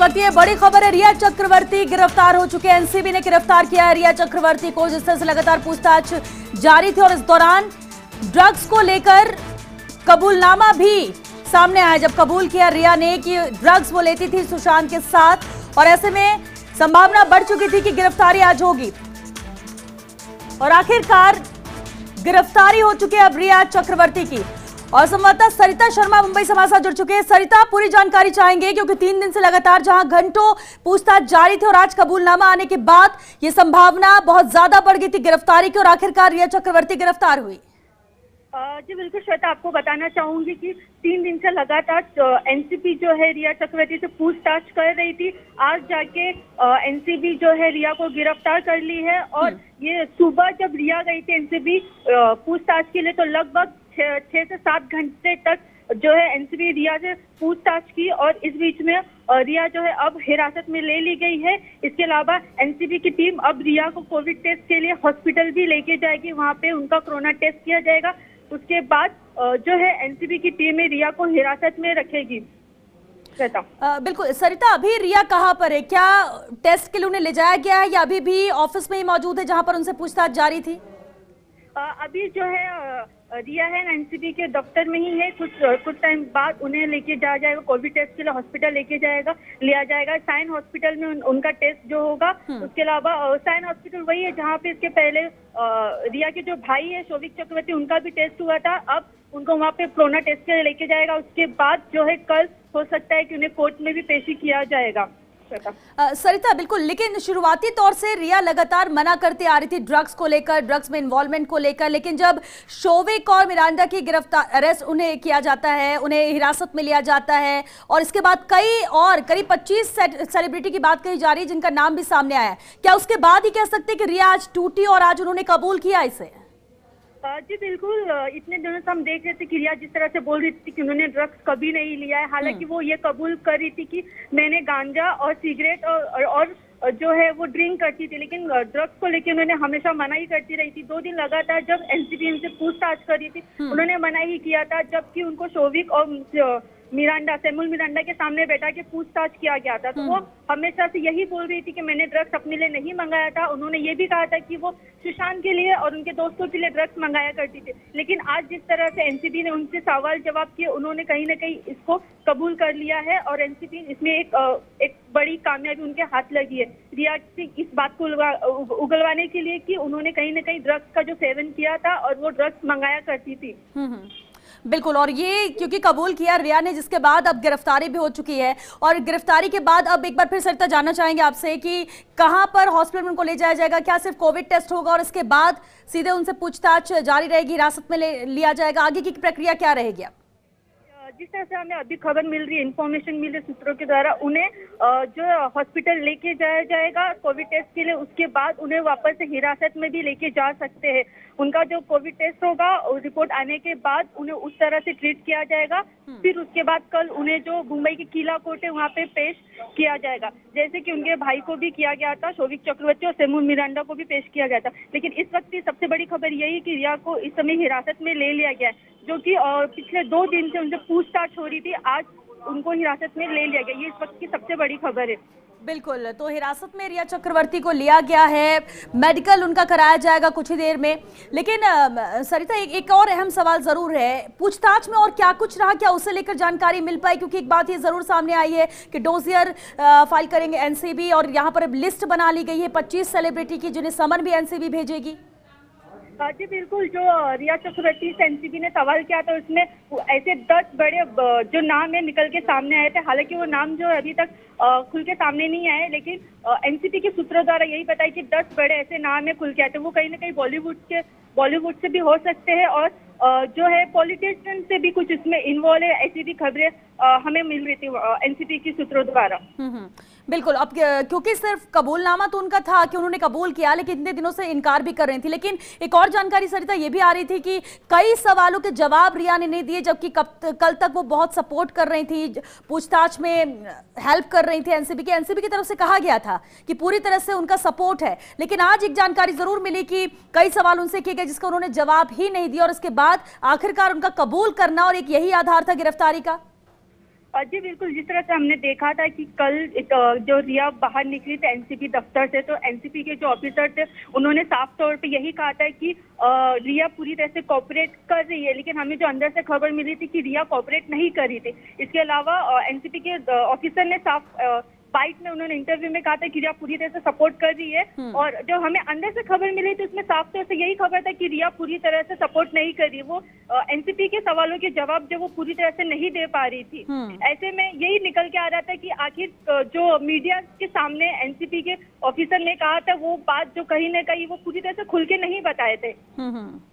वक्त ये बड़ी खबर है, रिया चक्रवर्ती गिरफ्तार हो चुके हैं। एनसीबी ने गिरफ्तार किया है रिया चक्रवर्ती को, जिस तरह से लगातार पूछताछ जारी थी और इस दौरान ड्रग्स को लेकर कबूलनामा भी सामने आया। जब कबूल किया रिया ने कि ड्रग्स वो लेती थी सुशांत के साथ, और ऐसे में संभावना बढ़ चुकी थी कि गिरफ्तारी आज होगी, और आखिरकार गिरफ्तारी हो चुकी है अब रिया चक्रवर्ती की। और संवाददाता सरिता शर्मा मुंबई से हमारे साथ जुड़ चुके हैं। सरिता, पूरी जानकारी चाहेंगे क्योंकि 3 दिन से लगातार जहां घंटों पूछताछ जारी थी और आज कबूलनामा आने के बाद ये संभावना बहुत ज्यादा बढ़ गई थी गिरफ्तारी की, और आखिरकार रिया चक्रवर्ती गिरफ्तार हुई। जी बिल्कुल श्वेता, आपको बताना चाहूंगी कि 3 दिन से लगातार एनसीबी जो है रिया चक्रवर्ती से पूछताछ कर रही थी। आज जाके एनसीबी जो है रिया को गिरफ्तार कर ली है, और ये सुबह जब रिया गई थी एनसीबी पूछताछ के लिए, तो लगभग 6 से 7 घंटे तक जो है एनसीबी रिया से पूछताछ की, और इस बीच में रिया जो है अब हिरासत में ले ली गई है। इसके अलावा एनसीबी की टीम अब रिया को कोविड टेस्ट के लिए हॉस्पिटल भी लेके जाएगी, वहां पे उनका कोरोना टेस्ट किया जाएगा। उसके बाद जो है एनसीबी की टीम रिया को हिरासत में रखेगी। बिल्कुल सरिता, अभी रिया कहाँ पर है? क्या टेस्ट के लिए उन्हें ले जाया गया है या अभी भी ऑफिस में ही मौजूद है जहां पर उनसे पूछताछ जारी थी? अभी जो है रिया है एनसीबी के दफ्तर में ही है। कुछ टाइम बाद उन्हें लेके जाया जाएगा, कोविड टेस्ट के लिए हॉस्पिटल लिया जाएगा। साइन हॉस्पिटल में उनका टेस्ट जो होगा। उसके अलावा साइन हॉस्पिटल वही है जहाँ पे इसके पहले रिया के जो भाई है शोभिक चक्रवर्ती, उनका भी टेस्ट हुआ था। अब उनको वहाँ पे कोरोना टेस्ट के लिए लेके जाएगा। उसके बाद जो है कल हो सकता है कि उन्हें कोर्ट में भी पेशी किया जाएगा। सरिता, बिल्कुल, लेकिन शुरुआती तौर से रिया लगातार मना करती आ रही थी ड्रग्स को लेकर, ड्रग्स में इन्वॉल्वमेंट को लेकर, लेकिन जब शोविक और मिरांडा की अरेस्ट उन्हें किया जाता है, उन्हें हिरासत में लिया जाता है, और इसके बाद करीब 25 सेलिब्रिटी की बात कही जा रही है जिनका नाम भी सामने आया है, क्या उसके बाद ही कह सकते हैं कि रिया आज टूटी और आज उन्होंने कबूल किया इसे? जी बिल्कुल, इतने दिनों से हम देख रहे थे कि रिया जिस तरह से बोल रही थी कि उन्होंने ड्रग्स कभी नहीं लिया है। हालांकि वो ये कबूल कर रही थी कि मैंने गांजा और सिगरेट और जो है वो ड्रिंक करती थी, लेकिन ड्रग्स को लेकर उन्होंने हमेशा मना ही करती रही थी। 2 दिन लगातार जब एनसीबी से पूछताछ कर रही थी, उन्होंने मना ही किया था, जबकि उनको शोविक और सेमुल मिरांडा के सामने बैठा के पूछताछ किया गया था। तो वो हमेशा से यही बोल रही थी कि मैंने ड्रग्स अपने लिए नहीं मंगाया था। उन्होंने ये भी कहा था कि वो सुशांत के लिए और उनके दोस्तों के लिए ड्रग्स मंगाया करती थी। लेकिन आज जिस तरह से एनसीबी ने उनसे सवाल जवाब किए, उन्होंने कहीं ना कहीं इसको कबूल कर लिया है, और एनसीबी इसमें एक बड़ी कामयाबी उनके हाथ लगी है रिया की इस बात को उगलवाने के लिए कि उन्होंने कहीं ना कहीं ड्रग्स का जो सेवन किया था और वो ड्रग्स मंगाया करती थी। बिल्कुल, और ये क्योंकि कबूल किया रिया ने, जिसके बाद अब गिरफ्तारी भी हो चुकी है, और गिरफ्तारी के बाद अब एक बार फिर सरिता जानना चाहेंगे आपसे कि कहां पर हॉस्पिटल में उनको ले जाया जाएगा? क्या सिर्फ कोविड टेस्ट होगा और इसके बाद सीधे उनसे पूछताछ जारी रहेगी, हिरासत में लिया जाएगा? आगे की प्रक्रिया क्या रहेगी? जिस तरह से हमें अभी खबर मिल रही है, इन्फॉर्मेशन मिल रही है सूत्रों के द्वारा, उन्हें जो हॉस्पिटल लेके जाया जाएगा कोविड टेस्ट के लिए। उसके बाद उन्हें वापस से हिरासत में भी लेके जा सकते हैं। उनका जो कोविड टेस्ट होगा, रिपोर्ट आने के बाद उन्हें उस तरह से ट्रीट किया जाएगा। फिर उसके बाद कल उन्हें जो मुंबई की किला कोर्ट है वहाँ पे पेश किया जाएगा, जैसे कि उनके भाई को भी किया गया था, शोभिक चक्रवर्ती और सेमुल मिरांडा को भी पेश किया गया था। लेकिन इस वक्त की सबसे बड़ी खबर यही कि रिया को इस समय हिरासत में ले लिया गया है, जो कि पिछले 2 दिन से उनसे पूछताछ हो रही थी। आज उनको हिरासत में ले लिया गया, ये इस वक्त की सबसे बड़ी खबर है। बिल्कुल, तो हिरासत में रिया चक्रवर्ती को लिया गया है, मेडिकल उनका कराया जाएगा कुछ ही देर में। लेकिन सरिता, एक और अहम सवाल जरूर है, पूछताछ में और क्या कुछ रहा, क्या उसे लेकर जानकारी मिल पाई? क्योंकि एक बात ये जरूर सामने आई है कि डोजियर फाइल करेंगे एनसीबी, और यहाँ पर अब लिस्ट बना ली गई है 25 सेलिब्रिटी की, जिन्हें समन भी एनसीबी भेजेगी। जी बिल्कुल, जो रिया चक्रवर्ती से एनसीबी ने सवाल किया था उसमें ऐसे 10 बड़े जो नाम है निकल के सामने आए थे। हालांकि वो नाम जो अभी तक खुल के सामने नहीं आए, लेकिन एनसीबी के सूत्रों द्वारा यही बताया कि 10 बड़े ऐसे नाम है खुल के आए थे। वो कहीं ना कहीं बॉलीवुड से भी हो सकते हैं, और जो है पॉलिटिशियन से भी कुछ इसमें इन्वॉल्व है, ऐसी भी खबरें हमें मिल रही थी एनसीबी के सूत्रों द्वारा। बिल्कुल, अब क्योंकि सिर्फ कबूलनामा तो उनका था कि उन्होंने कबूल किया, लेकिन इतने दिनों से इनकार भी कर रही थी। लेकिन एक और जानकारी सरिता ये भी आ रही थी कि कई सवालों के जवाब रिया ने नहीं दिए, जबकि कल तक वो बहुत सपोर्ट कर रही थी, पूछताछ में हेल्प कर रही थी एनसीबी की तरफ से कहा गया था कि पूरी तरह से उनका सपोर्ट है। लेकिन आज एक जानकारी जरूर मिली कि कई सवाल उनसे किए गए जिसका उन्होंने जवाब ही नहीं दिया, और इसके बाद आखिरकार उनका कबूल करना, और एक यही आधार था गिरफ्तारी का। जी बिल्कुल, जिस तरह से हमने देखा था कि कल जो रिया बाहर निकली थी एनसीपी दफ्तर से, तो एनसीपी के जो ऑफिसर थे उन्होंने साफ तौर पे यही कहा था कि रिया पूरी तरह से कोऑपरेट कर रही है, लेकिन हमें जो अंदर से खबर मिली थी कि रिया कोऑपरेट नहीं कर रही थी। इसके अलावा एनसीपी के ऑफिसर ने साफ बाइट में उन्होंने इंटरव्यू में कहा था कि रिया पूरी तरह से सपोर्ट कर रही है, और जो हमें अंदर से खबर मिली थी उसमें साफ तौर से यही खबर था कि रिया पूरी तरह से सपोर्ट नहीं कर रही। वो एनसीपी के सवालों के जवाब जो वो पूरी तरह से नहीं दे पा रही थी। ऐसे में यही निकल के आ रहा था कि आखिर जो मीडिया के सामने एनसीपी के ऑफिसर ने कहा था वो बात जो कहीं न कहीं वो पूरी तरह से खुल के नहीं बताए थे,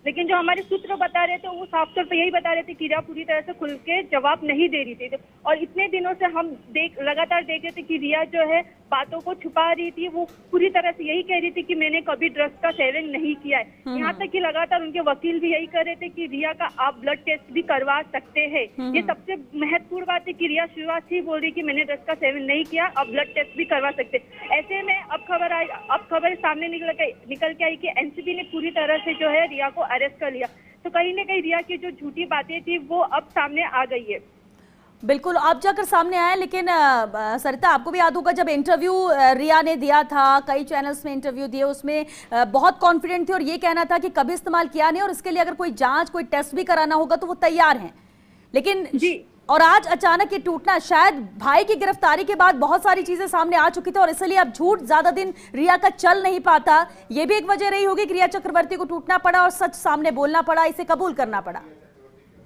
लेकिन जो हमारे सूत्र बता रहे थे वो साफ तौर पर यही बता रहे थे कि रिया पूरी तरह से खुल के जवाब नहीं दे रही थी। और इतने दिनों से हम लगातार देख रहे थे कि रिया जो है बातों को छुपा रही थी, वो पूरी तरह से यही कह रही थी कि मैंने कभी ड्रग्स का सेवन नहीं किया है। यहाँ तक कि लगातार उनके वकील भी यही कह रहे थे कि रिया का आप ब्लड टेस्ट भी करवा सकते हैं। ये सबसे महत्वपूर्ण बात है कि रिया शुरुआत से ही बोल रही कि मैंने ड्रग्स का सेवन नहीं किया, आप ब्लड टेस्ट भी करवा सकते। ऐसे में अब खबर सामने निकल के आई कि एनसीबी ने पूरी तरह से जो है रिया को अरेस्ट कर लिया। तो कहीं न कहीं रिया की जो झूठी बातें थी वो अब सामने आ गई है। बिल्कुल अब जाकर सामने आया, लेकिन सरिता आपको भी याद होगा जब इंटरव्यू रिया ने दिया था, कई चैनल्स में इंटरव्यू दिए, उसमें बहुत कॉन्फिडेंट थे और ये कहना था कि कभी इस्तेमाल किया नहीं और इसके लिए अगर कोई जांच कोई टेस्ट भी कराना होगा तो वो तैयार हैं। लेकिन जी और आज अचानक ये टूटना, शायद भाई की गिरफ्तारी के बाद बहुत सारी चीजें सामने आ चुकी थी और इसलिए अब झूठ ज्यादा दिन रिया का चल नहीं पाता। ये भी एक वजह रही होगी कि रिया चक्रवर्ती को टूटना पड़ा और सच सामने बोलना पड़ा, इसे कबूल करना पड़ा।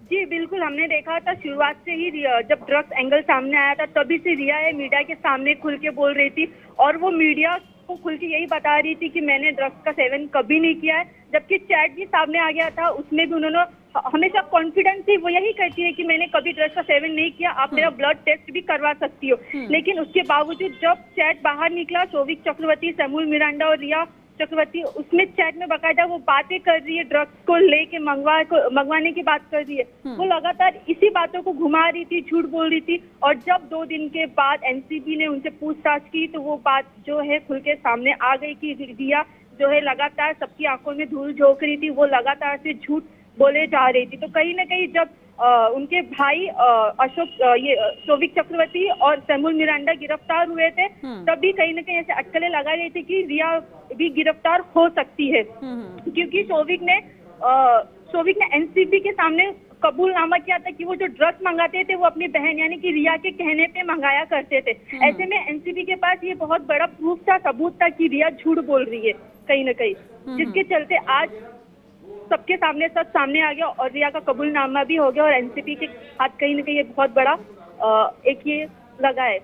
जी बिल्कुल, हमने देखा था शुरुआत से ही जब ड्रग्स एंगल सामने आया था तभी से रिया मीडिया के सामने खुल के बोल रही थी और वो मीडिया को खुल के यही बता रही थी कि मैंने ड्रग्स का सेवन कभी नहीं किया है। जबकि चैट भी सामने आ गया था, उसमें भी उन्होंने हमेशा कॉन्फिडेंस थी, वो यही कहती है कि मैंने कभी ड्रग्स का सेवन नहीं किया, आप मेरा ब्लड टेस्ट भी करवा सकती हो। लेकिन उसके बावजूद जब चैट बाहर निकला, शोविक चक्रवर्ती, सैमुअल मिरांडा और रिया चक्रवर्ती, उसमें चैट में बकायदा वो बातें कर रही है, ड्रग्स को लेके मंगवाने की बात कर रही है। वो लगातार इसी बातों को घुमा रही थी, झूठ बोल रही थी। और जब 2 दिन के बाद एनसीबी ने उनसे पूछताछ की तो वो बात जो है खुल के सामने आ गई कि रिया जो है लगातार सबकी आंखों में धूल झोंक रही थी, वो लगातार से झूठ बोले जा रही थी। तो कहीं ना कहीं जब उनके भाई ये शोविक चक्रवर्ती और सैमुअल मिरांडा गिरफ्तार हुए थे तभी कहीं ना कहीं ऐसे अटकलें लगा रही थी कि रिया भी गिरफ्तार हो सकती है, क्योंकि शोविक ने एनसीबी के सामने कबूलनामा किया था कि वो जो ड्रग्स मंगाते थे वो अपनी बहन यानी कि रिया के कहने पे मंगाया करते थे। ऐसे में एनसीबी के पास ये बहुत बड़ा प्रूफ था, सबूत था कि रिया झूठ बोल रही है कहीं ना कहीं, जिसके चलते आज सबके सामने सच सामने आ गया और रिया का कबूलनामा भी हो गया और एनसीबी के हाथ कहीं ना कहीं ये बहुत बड़ा एक ये लगा है,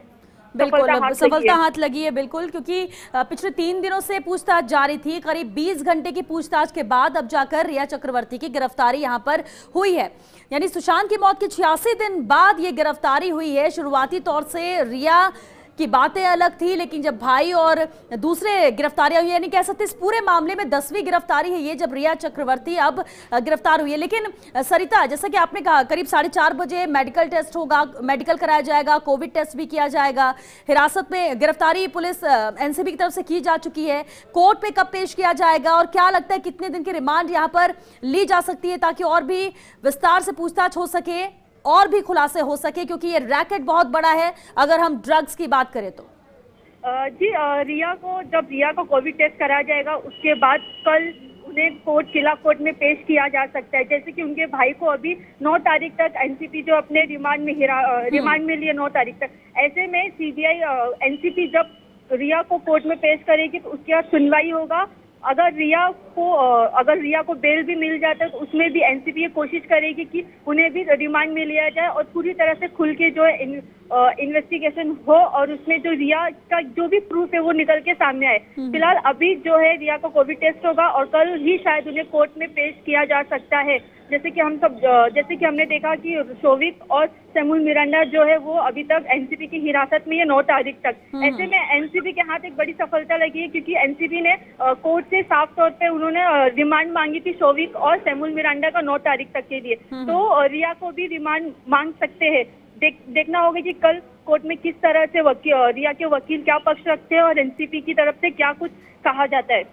बिल्कुल सफलता हाथ लगी है। बिल्कुल, क्योंकि पिछले 3 दिनों से पूछताछ जारी थी, करीब 20 घंटे की पूछताछ के बाद अब जाकर रिया चक्रवर्ती की गिरफ्तारी यहां पर हुई है। यानी सुशांत की मौत के 86 दिन बाद ये गिरफ्तारी हुई है। शुरुआती तौर से रिया की बातें अलग थी, लेकिन जब भाई और दूसरे गिरफ्तारियां हुई, यानी कह सकते इस पूरे मामले में 10वीं गिरफ्तारी है ये, जब रिया चक्रवर्ती अब गिरफ्तार हुई है। लेकिन सरिता, जैसा कि आपने कहा, करीब 4:30 बजे मेडिकल टेस्ट होगा, मेडिकल कराया जाएगा, कोविड टेस्ट भी किया जाएगा। हिरासत में गिरफ्तारी पुलिस एनसीबी की तरफ से की जा चुकी है। कोर्ट पे कब पेश किया जाएगा और क्या लगता है कितने दिन की रिमांड यहाँ पर ली जा सकती है ताकि और भी विस्तार से पूछताछ हो सके और भी खुलासे हो सके, क्योंकि ये रैकेट बहुत बड़ा है अगर हम ड्रग्स की बात करें तो। जी जब रिया को कोविड टेस्ट कराया जाएगा उसके बाद कल उन्हें किला कोर्ट में पेश किया जा सकता है। जैसे कि उनके भाई को अभी 9 तारीख तक एनसीपी जो अपने रिमांड में लिए 9 तारीख तक। ऐसे में सीबीआई एनसीपी जब रिया को कोर्ट में पेश करेगी तो उसके बाद सुनवाई होगा। अगर रिया को बेल भी मिल जाता है तो उसमें भी एनसीबी ये कोशिश करेगी कि उन्हें भी रिमांड में लिया जाए और पूरी तरह से खुल के जो है इन्वेस्टिगेशन हो और उसमें जो रिया का जो भी प्रूफ है वो निकल के सामने आए। फिलहाल अभी जो है रिया का कोविड टेस्ट होगा और कल ही शायद उन्हें कोर्ट में पेश किया जा सकता है। जैसे कि हमने देखा कि शोविक और सैमुअल मिरांडा जो है वो अभी तक एनसीबी की हिरासत में है 9 तारीख तक। ऐसे में एनसीबी के हाथ एक बड़ी सफलता लगी है, क्योंकि एनसीबी ने कोर्ट से साफ तौर पे उन्होंने रिमांड मांगी थी शोविक और सैमुअल मिरांडा का 9 तारीख तक के लिए। तो रिया को भी रिमांड मांग सकते हैं। देखना होगा कि कल कोर्ट में किस तरह से रिया के वकील क्या पक्ष रखते हैं और एनसीबी की तरफ से क्या कुछ कहा जाता है।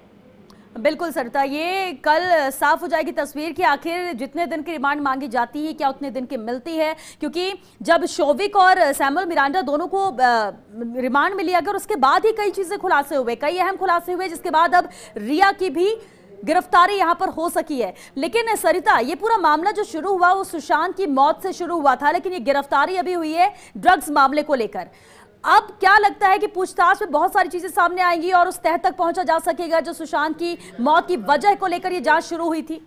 बिल्कुल सरिता, ये कल साफ हो जाएगी तस्वीर कि आखिर जितने दिन की रिमांड मांगी जाती है क्या उतने दिन की मिलती है, क्योंकि जब शोविक और सैमुअल मिरांडा दोनों को रिमांड में लिया गया और उसके बाद ही कई चीजें खुलासे हुए, कई अहम खुलासे हुए, जिसके बाद अब रिया की भी गिरफ्तारी यहां पर हो सकी है। लेकिन सरिता, ये पूरा मामला जो शुरू हुआ वो सुशांत की मौत से शुरू हुआ था, लेकिन ये गिरफ्तारी अभी हुई है ड्रग्स मामले को लेकर। अब क्या लगता है कि पूछताछ में बहुत सारी चीजें सामने आएंगी और उस तह तक पहुंचा जा सकेगा जो सुशांत की मौत की वजह को लेकर ये जांच शुरू हुई थी?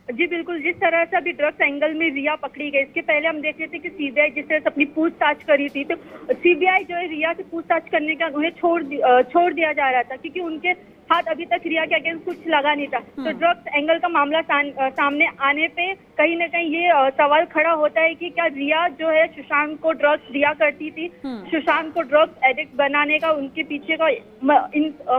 जी बिल्कुल, जिस तरह से अभी ड्रग्स एंगल में रिया पकड़ी गई, इसके पहले हम देख रहे थे कि सीबीआई जिस तरह से अपनी पूछताछ करी थी, तो सीबीआई जो है रिया से पूछताछ करने का उन्हें छोड़ दिया जा रहा था, क्योंकि उनके हाथ अभी तक रिया के अगेंस्ट कुछ लगा नहीं था। तो ड्रग्स एंगल का मामला सामने आने पे कहीं ना कहीं ये सवाल खड़ा होता है कि क्या रिया जो है सुशांत को ड्रग्स दिया करती थी, सुशांत को ड्रग्स एडिक्ट बनाने का उनके पीछे का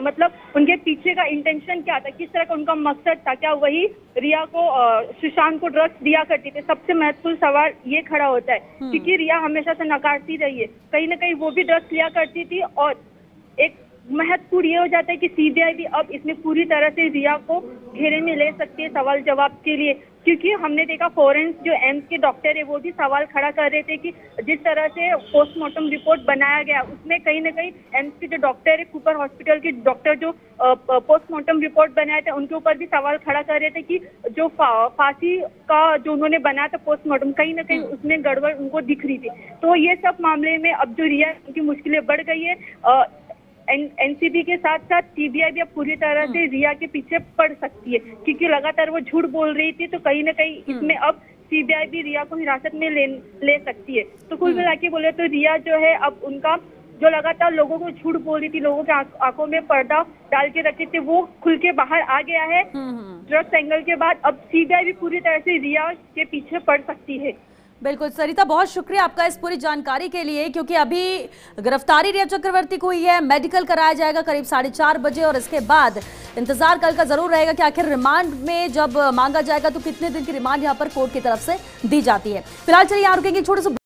मतलब उनके पीछे का इंटेंशन क्या था, किस तरह का उनका मकसद था, क्या वही रिया को सुशांत को ड्रग्स दिया करती थी? सबसे महत्वपूर्ण सवाल ये खड़ा होता है, क्योंकि रिया हमेशा से नकारती रही है, कहीं ना कहीं वो भी ड्रग्स लिया करती थी। और एक महत्वपूर्ण ये हो जाता है कि सीबीआई भी अब इसमें पूरी तरह से रिया को घेरे में ले सकती है सवाल जवाब के लिए, क्योंकि हमने देखा फॉरेंस जो एम्स के डॉक्टर है वो भी सवाल खड़ा कर रहे थे कि जिस तरह से पोस्टमार्टम रिपोर्ट बनाया गया उसमें कहीं ना कहीं एम्स के जो डॉक्टर है, कूपर हॉस्पिटल के डॉक्टर जो पोस्टमार्टम रिपोर्ट बनाए थे उनके ऊपर भी सवाल खड़ा कर रहे थे कि जो फांसी का जो उन्होंने बनाया था पोस्टमार्टम, कहीं ना कहीं उसमें गड़बड़ उनको दिख रही थी। तो ये सब मामले में अब जो रिया की मुश्किलें बढ़ गई है, एनसीबी के साथ साथ सीबीआई भी अब पूरी तरह से रिया के पीछे पड़ सकती है, क्योंकि लगातार वो झूठ बोल रही थी, तो कहीं ना कहीं इसमें अब सीबीआई भी रिया को हिरासत में ले सकती है। तो कुल मिला के बोले तो रिया जो है अब उनका जो लगातार लोगों को झूठ बोल रही थी, लोगों के आंखों में पर्दा डाल के रखे थे, वो खुल के बाहर आ गया है ड्रग्स एंगल के बाद। अब सीबीआई भी पूरी तरह से रिया के पीछे पड़ सकती है। बिल्कुल सरिता, बहुत शुक्रिया आपका इस पूरी जानकारी के लिए, क्योंकि अभी गिरफ्तारी रिया चक्रवर्ती को हुई है, मेडिकल कराया जाएगा करीब 4:30 बजे और इसके बाद इंतजार कल का जरूर रहेगा कि आखिर रिमांड में जब मांगा जाएगा तो कितने दिन की रिमांड यहां पर कोर्ट की तरफ से दी जाती है। फिलहाल चलिए यहाँ रुकेंगे छोटे से